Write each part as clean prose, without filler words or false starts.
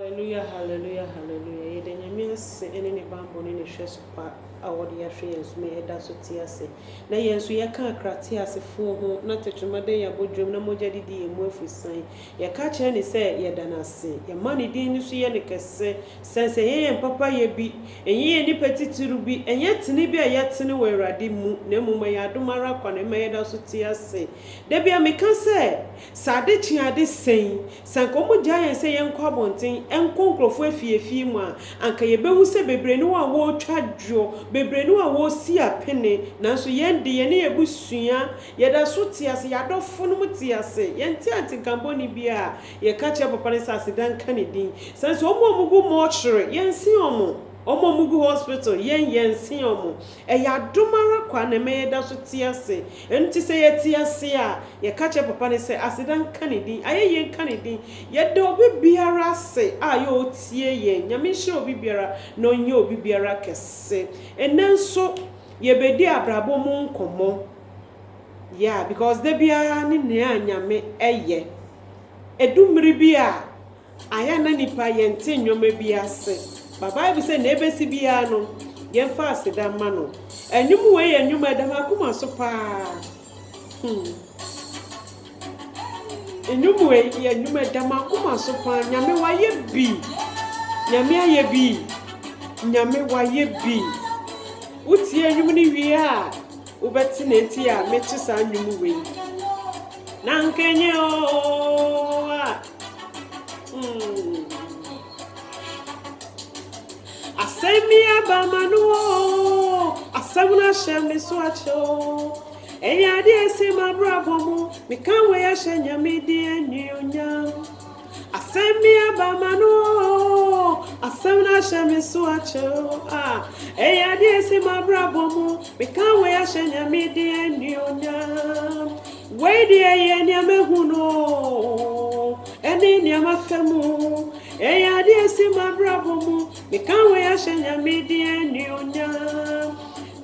Hallelujah, hallelujah, hallelujah. Yede nyame ase ene ne bambo ne ne hwe so pa awode ya hwe yenso me eda so ti ase. Na yenso ye ka akrate ase fo ho na tetwumade ya bodwom na mogya didi emu afusan. Ye ka kire ne se ye da na ase. Ye ma ne din ni so ye ne kese. Sense ye papa ye bi. Enye ye ni petitiru bi. Enye tene bi a ye tene wo Awurade mu. Na mumma ya domara kwa na me eda so ti ase. Da bia me ka se sade chiade sen. Sankomo gya se ye nkwa bonten enko nkrofo afiefi mu a anka ye behu se bebre ni wa wo twadwo bebre ni wa wo si apene nanso yende ye ne ebusua ye da so tiase ya dofo no tiase ye nti antikambo ni bia ye ka che papa ne sase dan ka ne din sanso omo mugu mo chere ye nsi omo mugu hospital yen si omo ya domara kwa na me da so tiase enti se ye tiase a ye ka che papa ne se asidan kanidi aye kanidi ye de obi biara se aye otie ye nyame hye obi biara no nye obi biara kese enenso ye bedi abrabo mu nkomo yeah because de bia ni ne anyame eye edumri bia aya na nipa ye nti nnwoma bia se Bible say na ebesi bia no ye fa asida ma no enwum we ye enwum edam akoma so pa enwum we ye enwum edam akoma so pa nyame waye bi nyame aye bi nyame waye bi utie enwum ni wie a ubeti na enti a mechi sa enwum we na nkenye o Asemi abamanu asamuna shemi swacho eya di esi mabrabomu mikanwe ya shenya midi enyonya Asemi abamanu asamuna shemi swacho eya di esi mabrabomu mikanwe ya shenya midi enyonya Wedi ye niamehuno eni niamafemu eya di esi mabrabomu mikanwe ya shenya midi enyonya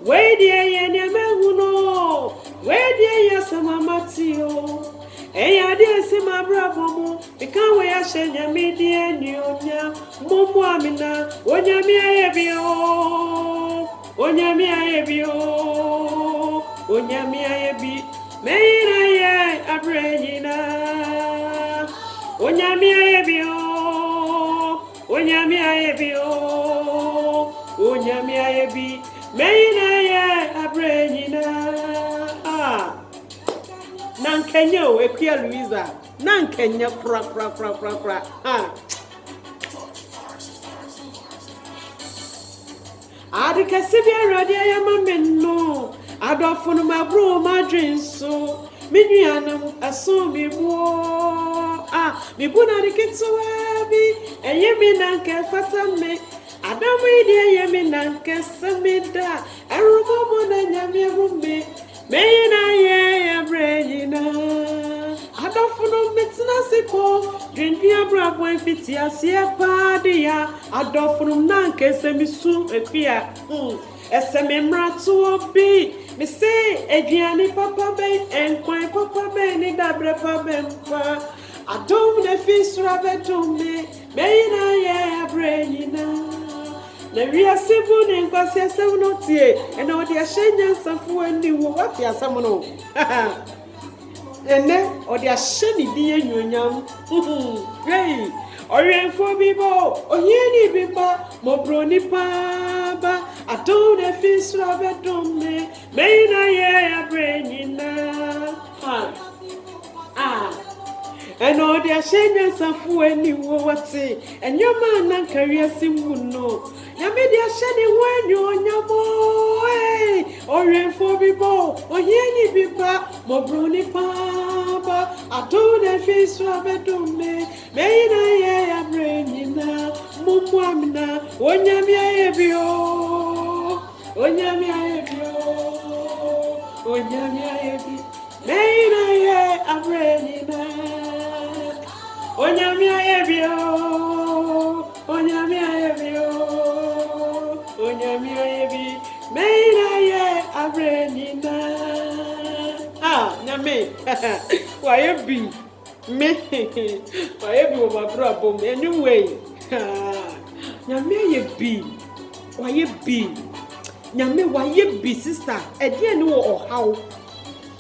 Wedi ye niamehuno wedi ye samamatio eya di esi mabrabomu mikanwe ya shenya midi enyonya mumu amina onyami ayebio onyami ayebi Meina ye abrenyina Onyami ayebio Onyami ayebi Meina ye abrenyina Nankenya ekuya Louisa Nankenya pra Adikasi bi arade ayama menno Adofunu mabro madrinso Minuanam asumi bo mi buna diketwa bi eyemi nanke fatame Adamu idi eyemi nanke samida Erumo na nyame rume Meyina ye abrejina Adofunu metina siko Drindia brabo enfiti asie padia Adofunu nanke semisu ekuya Esememratu obi me say Adriani papa ben enkwan papa ben ni dabre papa ben pa adom na fisra betume meina ye abrenyina na wi asebu ne nkwase asem no tie ena odi ahyenya nsafo ani wo wati asem no ene odi ahyeni di enwonyam hey Orienfo bibo ohieni biba mobroni paba adon e fisra bedome meina ye abrenyina eno dia shenya safu eni wo wati enyoma na kariasi wuno ya me dia sheni wenyo nyamo Orienfo bibo ohieni biba mobroni paba adon e fisra bedome meina ye abrenyina mumwamna onyami ayebio onyami ayebi meina ye abrenyina onyami ayebio onyami ayebi meina ye abrenyina nyame wayebi me wayebi wo mabrabo me anyway Nyame ye bi. Waye bi. Nyame waye bi sister. Ede ni wo ohaw.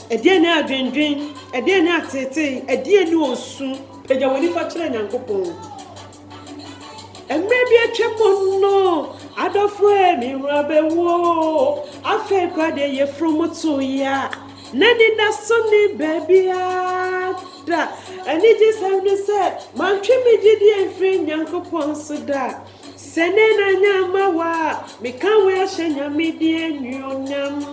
Ede ni adwendwen, ede ni atete, ede ni osu. Peja woni fa kire Nyankopon. Emre bi atwemo no. Adofo mi rabewo. Afa kwade ye from to ya. Nani na sunny baby ada. Ani just have to say, man chimi jidi enfri Nyankopon so da. Sene na nyama wa, me kan we ahenya me die nyonyam.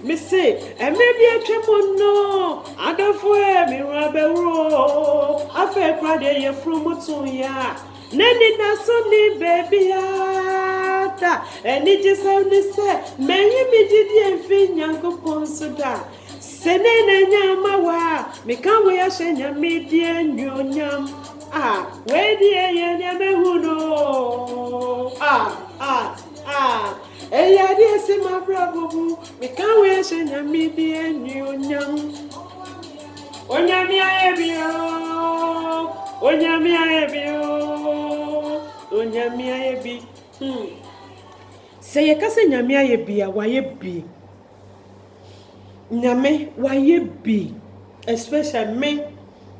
Me say, maybe a tremon no. Adofo mi rabewo. Afa kwade ye from to ya. Nani na sunny baby ada. Ani just have to say, man me jidi enfri Nyankopon so da. Sene na nyama wa, me kan we ahenya me die nyonyam. Where the ye huno. Eya di ese ma bravo, me kan we ahenya me die nyonyam. Onyami ayebio. Onyami ayebio. Onyami ayebi. Say ye kase nyami ayebia wa yebi. Nyame waye bi, especially me.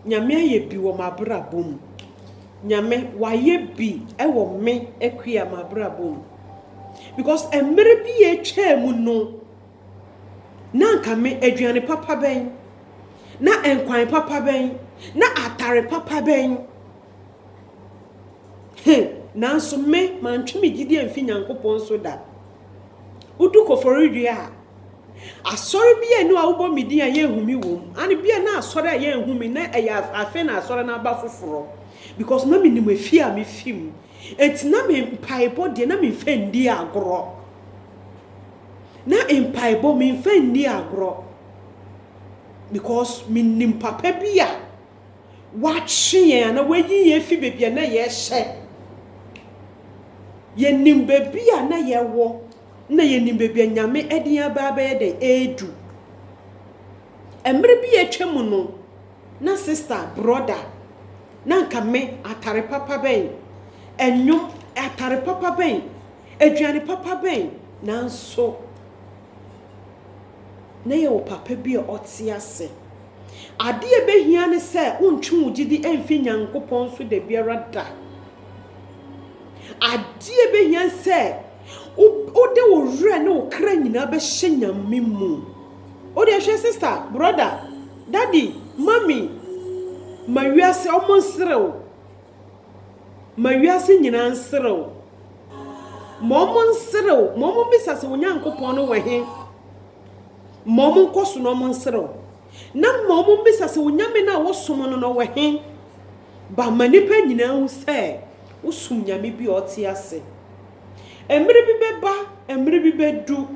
Nyame aye bi wo mabrabom. Nyame waye bi e wo me ekua mabrabom. Because emre bi ye twa mu no. Na nka me aduane papa ben. Na enkwan papa ben. Na atare papa ben. Nanso me mantwe gidi amfi Nyankopon so da. Udu koforidua. Asori bia no awubo midi a ye humi wom ani bia na asori a ye humi na eya afe na asori na ba foforo because na minim afi a me fim enti na me mpaibo de na me fendi agro na mpaibo me fendi agro because minim papa bia watche ye na wayi ye fi bebia na ye hye ye nim bebia na ye wo na ye nim bebia nyame edian ba ba de edu emre bi etwemu no na sister brother na nka me atare papa ben enwum atare papa ben aduane papa ben nanso na ye wo papa bi ote ase ade e behia ne se untwu gidi emfi Nyankopon so de biara da ade e behia se o de wo wura na o kra nyina be hyenyame mu o de hwe sister brother daddy mommy mawiase omonsrew mawiase nyina nsrew momonsrew momon bisase wo Nyankopon no wahe momon koso no monsrew na momon bisase wo nyame na wo som no no wahe ba manipa nyina hu se wo som nyame bi ote ase emre bi beba emre bi bedu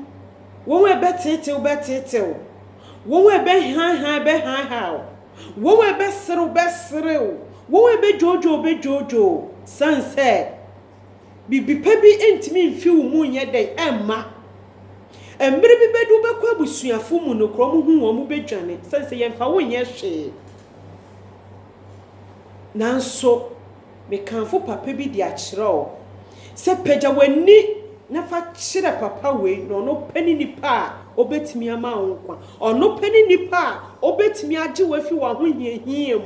wo we betetew wo we be han wo we be serew wo we be jojo sanse bibi pebi entimi mfi wo mu nye den emma emre bi bedu be kwa busuafo mu no krom hu wo mu bedwane sanse ye mfa wo nye hwe nanso me kanfo papa bi di akireo se peja wani na fa kire papa we no no pani nipa obetimi ama nkwa ono pani nipa obetimi age wafi wa ho hiehiem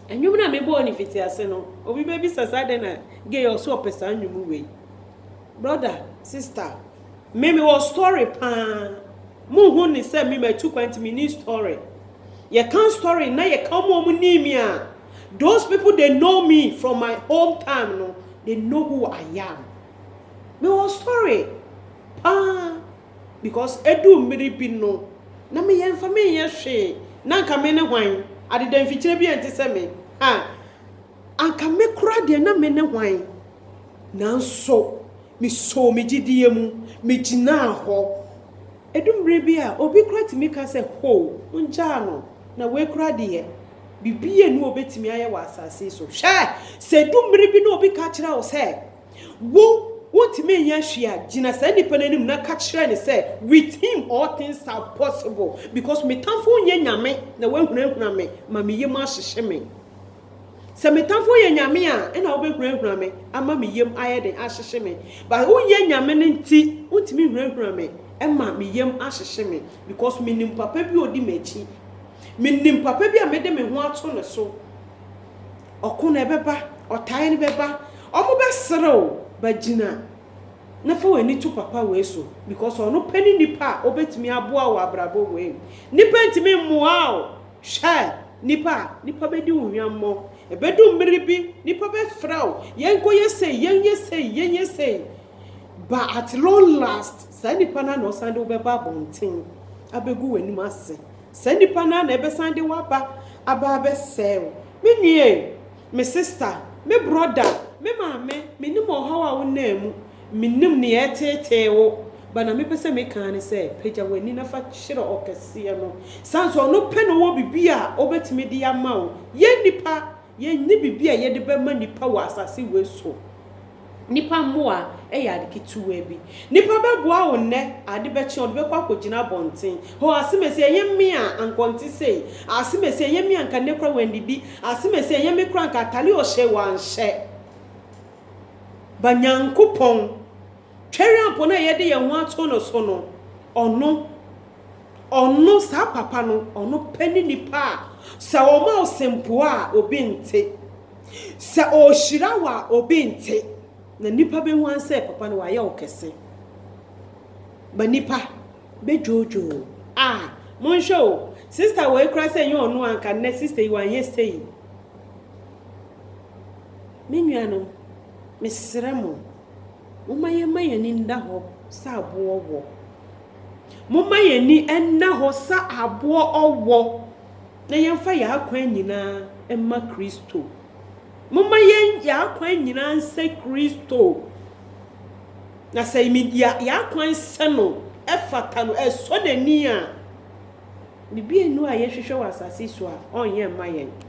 enwum na mebo ni fiti ase no obi bebi sasade na ge oso opesa nwum we brother sister me was story pa mu hu ni se me 220 minute story ye kan story na ye kan mo ni mi a those people they know me from my hometown no they know who I am. Me was story. Because edu mmiri bi no. Na me yemfa me yehwe. Na nka me ne hwan. Ade dan fikyire bi ente se me. Anka me kura de na me ne hwan. Nanso me so me gidie mu, me gina ho. Edu mmiri bi a obi kura timi ka se ho, unja no. Na we kura de bibiye nu obetimi aye wa asase so hwe se du mmiri bi no obi ka kira o se wo wotimi enya hwea gina sa nipa nanim na ka kira ne se with him all things are possible because me tamfo nye nyame na wahunahuna me ma me yem ahyehye me se metamfo ye nyame a e na obehurahura me ama me yem ayede ahyehye me but wo ye nyame ne nti untimi hurahura me e ma me yem ahyehye me because me nim papa bi odi mechi me nim papa bi a me de me ho ato ne so okuna ebeba otae ne beba omo be serew ba gina na fa wani to papa we so because ono pani nipa obetimi aboa wo abrabo we nipa ntimi mmoa o hwe nipa bedi unwammo ebedu mmiribi nipa be fraw yenko yesey but at long last sa nipa na no sande obeba bonten abegu wani ase sa nipa na ebe sande waba aba be sew me nue me sister me brother me mama me nim ohawa wo namu me nim ne etetewo bana me pese me kan ne se peja wani na fa kyere okese no sanso no pe no wo bibia obetimi de ama wo ye nipa ye ni bibia ye de be ma nipa wo asase we so nipa moa ya adiketuwa bi nipa beboa wo ne ade be che o de be kwa kogina bonten ho asemese yemi a ankonti sei asemese yemi anka ne kra wandidi asemese yemi kra anka tale o hye wanhye banyankopon twere ampo na ye de ye ho ato no so no ono sa papa no ono pani nipa sa o ma osempo a obi nte sa o shirawa obi nte na nipa be hu anse papa no waye okese ba nipa be jojo mon show sister we kra say you onu anka ne sister you wan yesey mennuano mesremo umaye mayani nda ho sa abo owo mumaye ni enna ho sa abo owo na yemfa ya akwan nyina emma Kristo mumaye ya akwan nyina nse Kristo na say media ya akwan se no efata no eso nani a bibi enu a yehwehwe wasase so a onye mayen